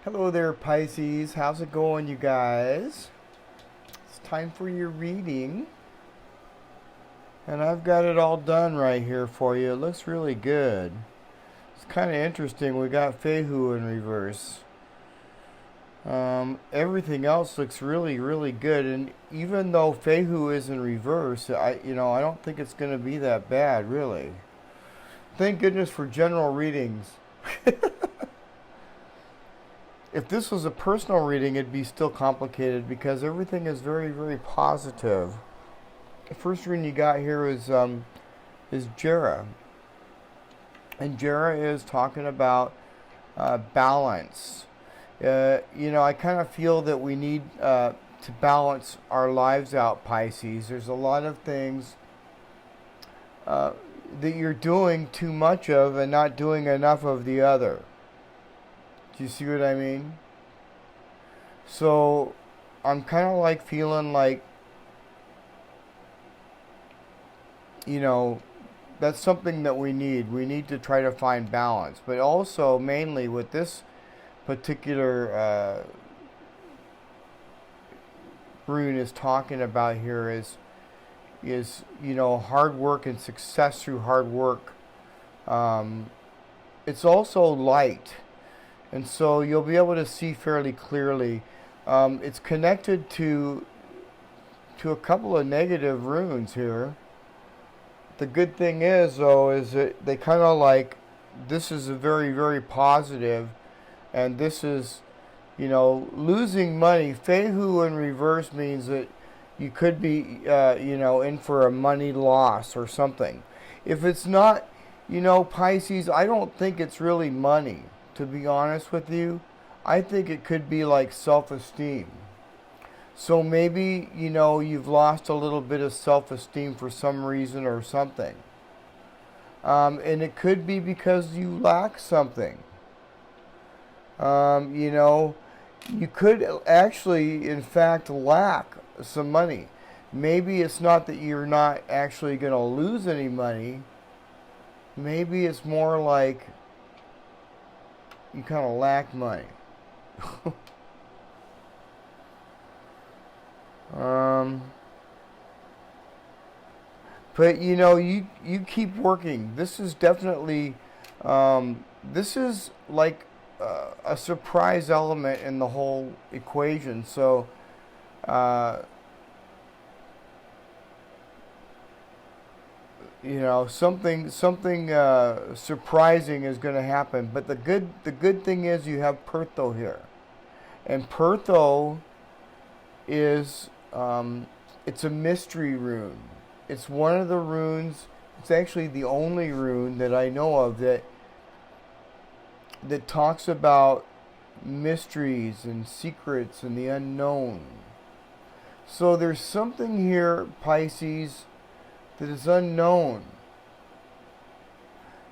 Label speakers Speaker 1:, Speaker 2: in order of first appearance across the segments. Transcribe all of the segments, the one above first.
Speaker 1: Hello there, Pisces. How's it going, you guys? It's time for your reading. And I've got it all done right here for you. It looks really good. It's kind of interesting. We got Fehu in reverse. Everything else looks really, really good. And even though Fehu is in reverse, I don't think it's going to be that bad, really. Thank goodness for general readings. If this was a personal reading, it'd be still complicated because everything is very, very positive. The first rune you got here is Jera, and Jera is talking about balance. I kind of feel that we need to balance our lives out, Pisces. There's a lot of things that you're doing too much of and not doing enough of the other. Do you see what I mean? So I'm kind of like feeling like, that's something that we need. We need to try to find balance. But also, mainly with this particular rune is talking about here is hard work and success through hard work. It's also light. And so you'll be able to see fairly clearly. It's connected to a couple of negative runes here. The good thing is, though, is that they kind of like, this is a very, very positive, and this is, losing money. Fehu in reverse means that you could be, in for a money loss or something. If it's not, Pisces, I don't think it's really money. To be honest with you, I think it could be like self-esteem. So maybe, you've lost a little bit of self-esteem for some reason or something. And it could be because you lack something. You could actually, in fact, lack some money. Maybe it's not that you're not actually going to lose any money. Maybe it's more like you kind of lack money. But you keep working. This is definitely this is like a surprise element in the whole equation. So something surprising is going to happen. But the good thing is you have Pertho here, and Pertho is it's a mystery rune. It's one of the runes. It's actually the only rune that I know of that talks about mysteries and secrets and the unknown. So there's something here, Pisces, that is unknown.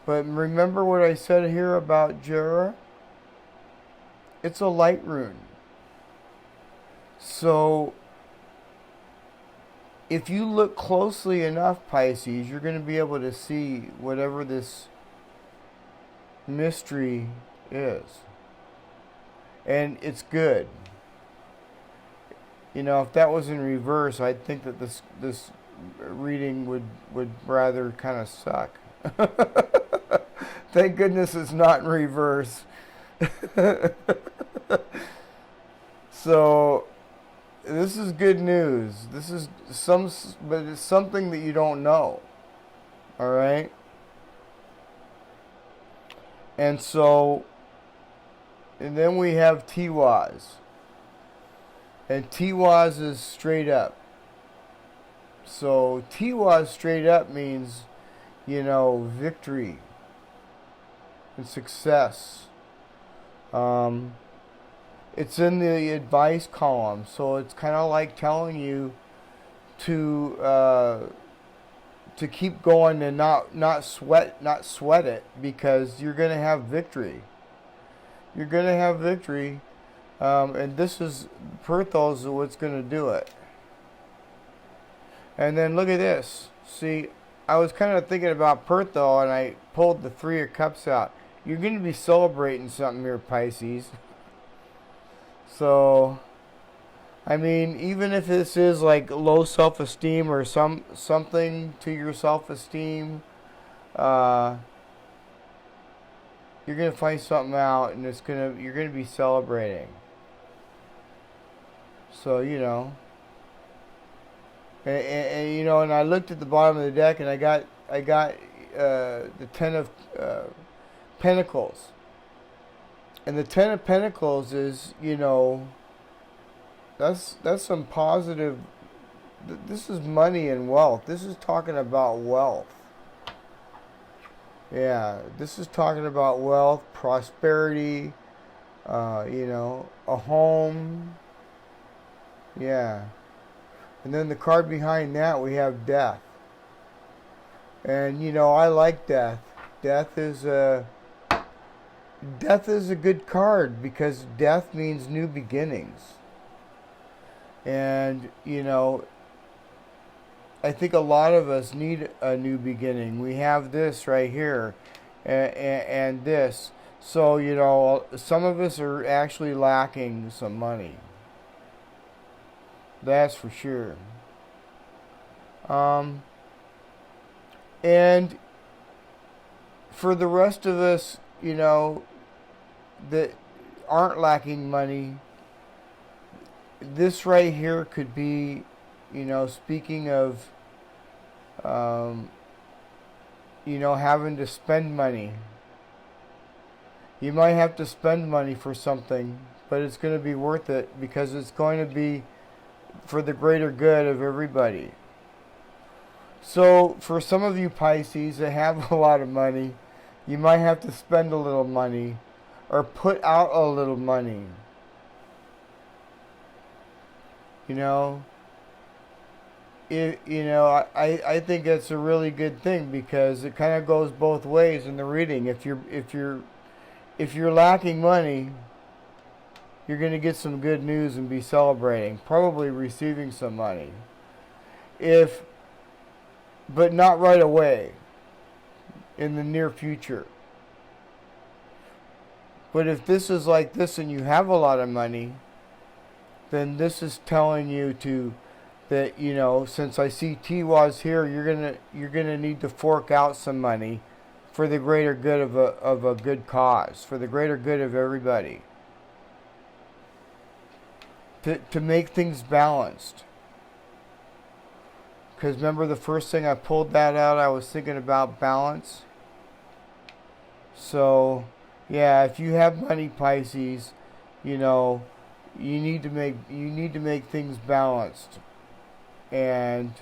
Speaker 1: But remember what I said here about Jera? It's a light rune. So if you look closely enough, Pisces, you're going to be able to see whatever this mystery is. And it's good. If that was in reverse, I'd think that this reading would rather kind of suck. Thank goodness it's not in reverse. So this is good news. This is but it's something that you don't know. All right? And then we have Tiwaz. And Tiwaz is straight up. So Tiwaz straight up means, victory and success. It's in the advice column, so it's kind of like telling you to keep going and not sweat it, because you're going to have victory. You're going to have victory, and this is Perthos what's going to do it. And then look at this. See, I was kind of thinking about Pertho, and I pulled the Three of Cups out. You're going to be celebrating something here, Pisces. So, I mean, even if this is like low self-esteem or something to your self-esteem, uh, you're gonna find something out, and you're gonna be celebrating. So and I looked at the bottom of the deck, and I got the Ten of Pentacles, and the Ten of Pentacles is that's some positive. This is money and wealth. This is talking about wealth. Yeah, this is talking about wealth, prosperity, a home. Yeah. And then the card behind that, we have death. And I like death. Death is a good card because death means new beginnings. And I think a lot of us need a new beginning. We have this right here, and this. So some of us are actually lacking some money. That's for sure. And for the rest of us, that aren't lacking money, this right here could be, speaking of, having to spend money. You might have to spend money for something, but it's going to be worth it because it's going to be for the greater good of everybody. So for some of you Pisces that have a lot of money, you might have to spend a little money or put out a little money. I think that's a really good thing because it kind of goes both ways in the reading. If you're lacking money, you're going to get some good news and be celebrating, probably receiving some money. But not right away, in the near future. But if this is like this and you have a lot of money, then this is telling you that since I see Tiwa's here, you're gonna need to fork out some money for the greater good of a good cause, for the greater good of everybody. To make things balanced. Because remember the first thing I pulled that out, I was thinking about balance. So, yeah, if you have money, Pisces, you need to make things balanced and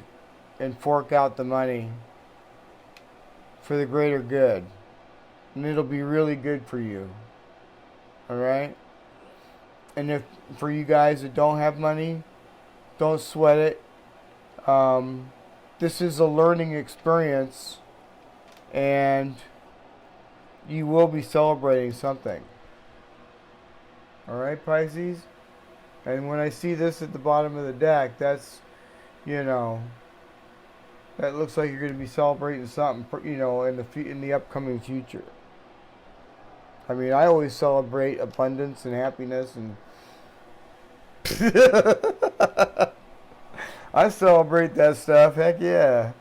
Speaker 1: fork out the money for the greater good. And it'll be really good for you. All right? And if for you guys that don't have money, don't sweat it. This is a learning experience, and you will be celebrating something. All right, Pisces? And when I see this at the bottom of the deck, that's, that looks like you're going to be celebrating something, in the upcoming future. I mean, I always celebrate abundance and happiness, and I celebrate that stuff. Heck yeah.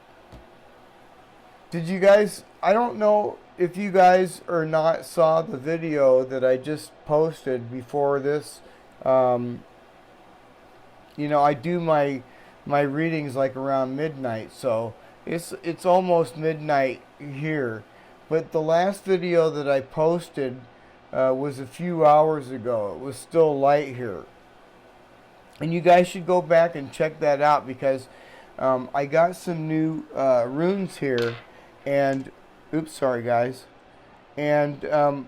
Speaker 1: Did you guys, I don't know if you guys or not saw the video that I just posted before this. I do my readings like around midnight, so it's almost midnight here. But the last video that I posted was a few hours ago. It was still light here. And you guys should go back and check that out because I got some new runes here. And, oops, sorry guys. And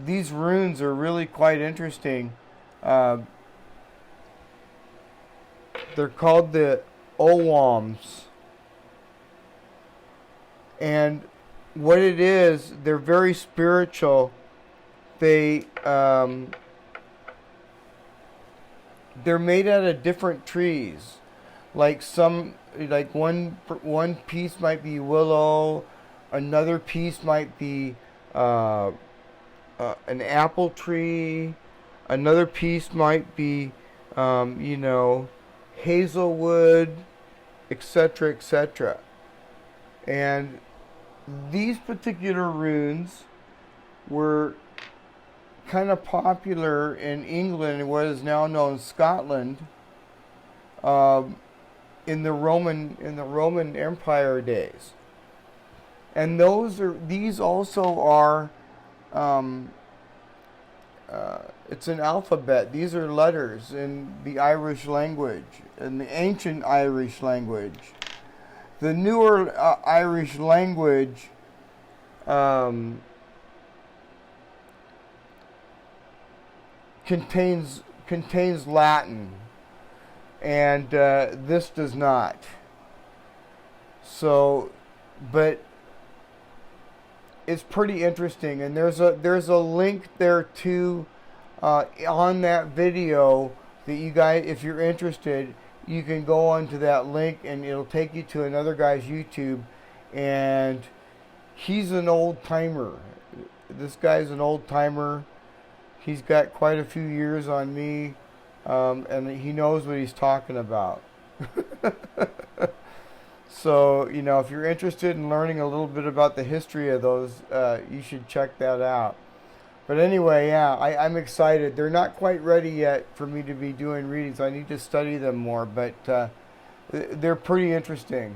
Speaker 1: these runes are really quite interesting. They're called the Owams. And what it is, they're very spiritual. They're made out of different trees. Like one piece might be willow, another piece might be an apple tree, Another piece might be, you know, hazelwood, etc., etc. And these particular runes were kind of popular in England and what is now known Scotland, in the Roman Empire days. And these also are, it's an alphabet. These are letters in the Irish language, in the ancient Irish language. The newer Irish language contains Latin, and this does not. So, but it's pretty interesting, and there's a link there too on that video that you guys, if you're interested, you can go onto that link and it'll take you to another guy's YouTube, and he's an old timer. This guy's an old timer. He's got quite a few years on me, and he knows what he's talking about. So, you know, if you're interested in learning a little bit about the history of those, you should check that out. But anyway, yeah, I'm excited. They're not quite ready yet for me to be doing readings. I need to study them more, but they're pretty interesting.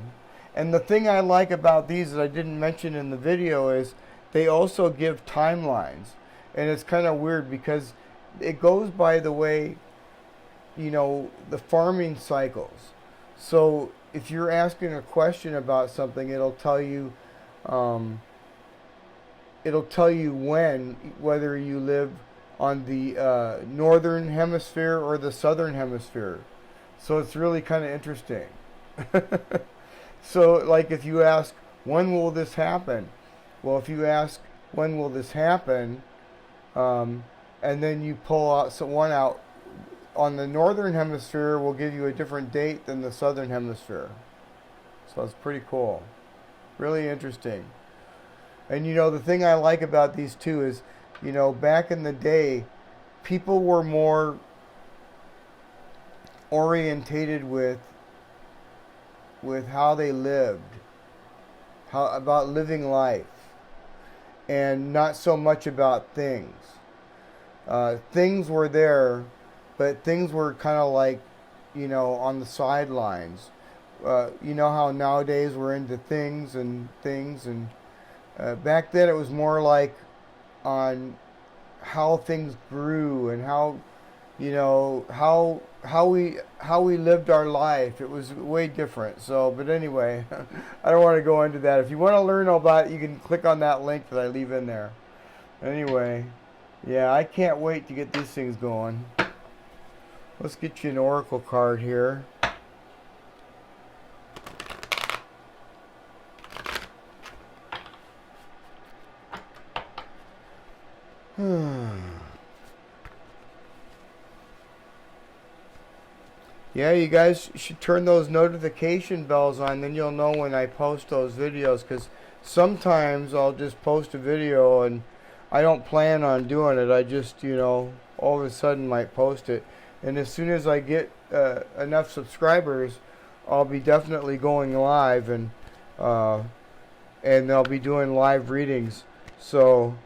Speaker 1: And the thing I like about these that I didn't mention in the video is they also give timelines. And it's kind of weird because it goes by the way, you know, the farming cycles. So if you're asking a question about something, it'll tell you when, whether you live on the northern hemisphere or the southern hemisphere. So it's really kind of interesting. So like if you ask, when will this happen? Well, if you ask, when will this happen? And then you pull out one out on the northern hemisphere, will give you a different date than the southern hemisphere. So it's pretty cool. Really interesting. And you know, the thing I like about these two is, you know, back in the day, people were more orientated with how they lived, about living life, and not so much about things. Things were there, but things were kind of like, you know, on the sidelines. You know how nowadays we're into things, and back then it was more like on how things grew and how, you know, how we lived our life. It was way different. So, but anyway, I don't want to go into that. If you want to learn about it, you can click on that link that I leave in there. Anyway, yeah, I can't wait to get these things going. Let's get you an oracle card here. Yeah, you guys should turn those notification bells on, then you'll know when I post those videos, because sometimes I'll just post a video and I don't plan on doing it. I just, you know, all of a sudden might post it. And as soon as I get enough subscribers, I'll be definitely going live, and I'll be doing live readings. So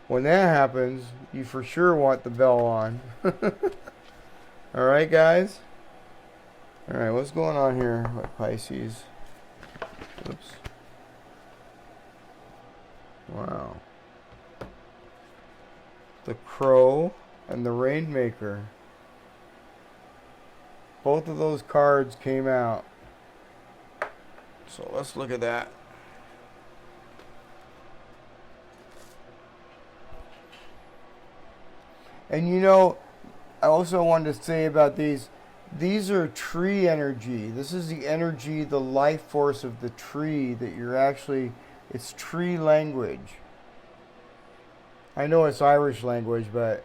Speaker 1: when that happens, you for sure want the bell on. Alright, guys? Alright, what's going on here with Pisces? Oops. Wow. The Crow and the Rainmaker. Both of those cards came out. So let's look at that. And you know, I also wanted to say about these are tree energy. This is the energy, the life force of the tree that you're actually, it's tree language. I know it's Irish language, but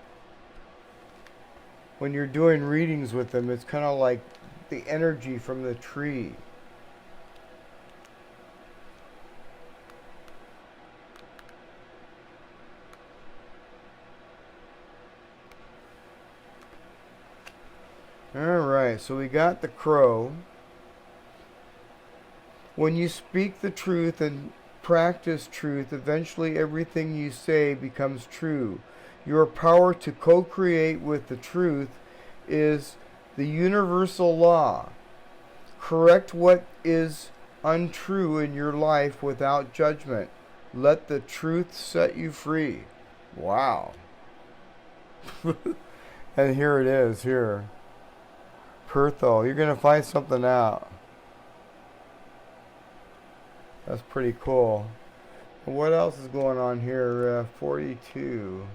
Speaker 1: when you're doing readings with them, it's kind of like the energy from the tree. Alright, so we got the crow. When you speak the truth and practice truth, eventually everything you say becomes true. Your power to co-create with the truth is the universal law. Correct what is untrue in your life without judgment. Let the truth set you free. Wow. And here it is, here. Pertho, you're going to find something out. That's pretty cool. What else is going on here? 42.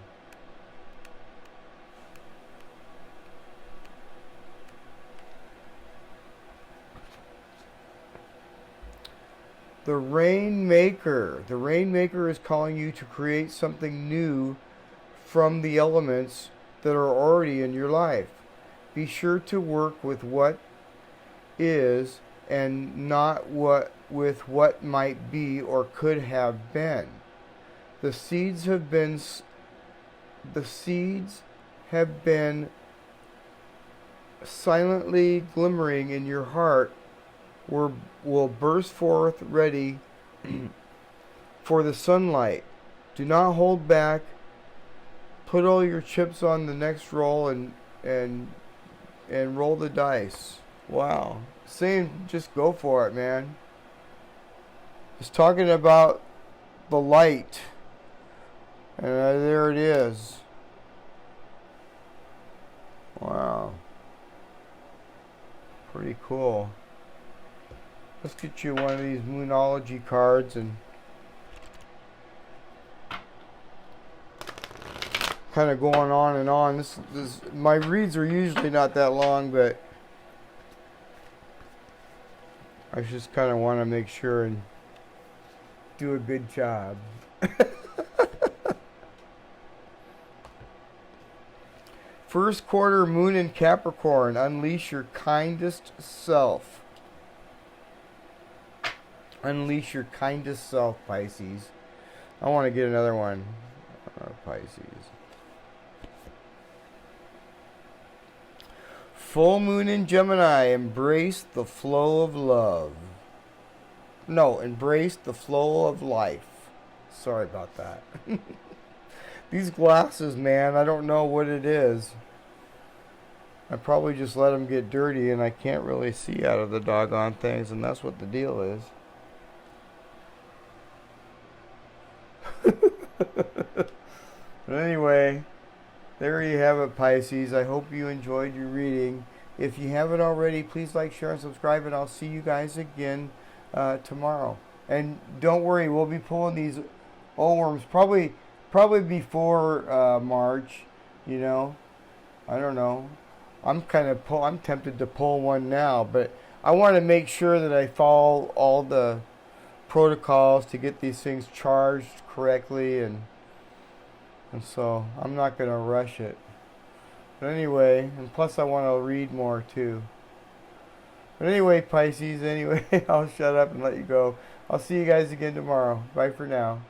Speaker 1: The Rainmaker. The Rainmaker is calling you to create something new from the elements that are already in your life. Be sure to work with what is and not with what might be or could have been. The seeds have been silently glimmering in your heart will burst forth ready for the sunlight. Do not hold back. Put all your chips on the next roll and roll the dice. Wow. Saying just go for it, man. It's talking about the light. And there it is. Wow. Pretty cool. Let's get you one of these Moonology cards and kind of going on and on. This my reads are usually not that long, but I just kind of want to make sure and do a good job. First quarter moon in Capricorn. Unleash your kindest self. Unleash your kindest self, Pisces. I want to get another one. Pisces. Full moon in Gemini. Embrace the flow of love. No, embrace the flow of life. Sorry about that. These glasses, man, I don't know what it is. I probably just let them get dirty and I can't really see out of the doggone things, and that's what the deal is. But anyway, there you have it, Pisces. I hope you enjoyed your reading. If you haven't already, please like, share, and subscribe, and I'll see you guys again tomorrow. And don't worry, we'll be pulling these old worms probably before March. You know, I don't know. I'm tempted to pull one now, but I want to make sure that I follow all the protocols to get these things charged correctly, and so I'm not going to rush it. But anyway, and plus I want to read more too. But anyway, Pisces, I'll shut up and let you go. I'll see you guys again tomorrow. Bye for now.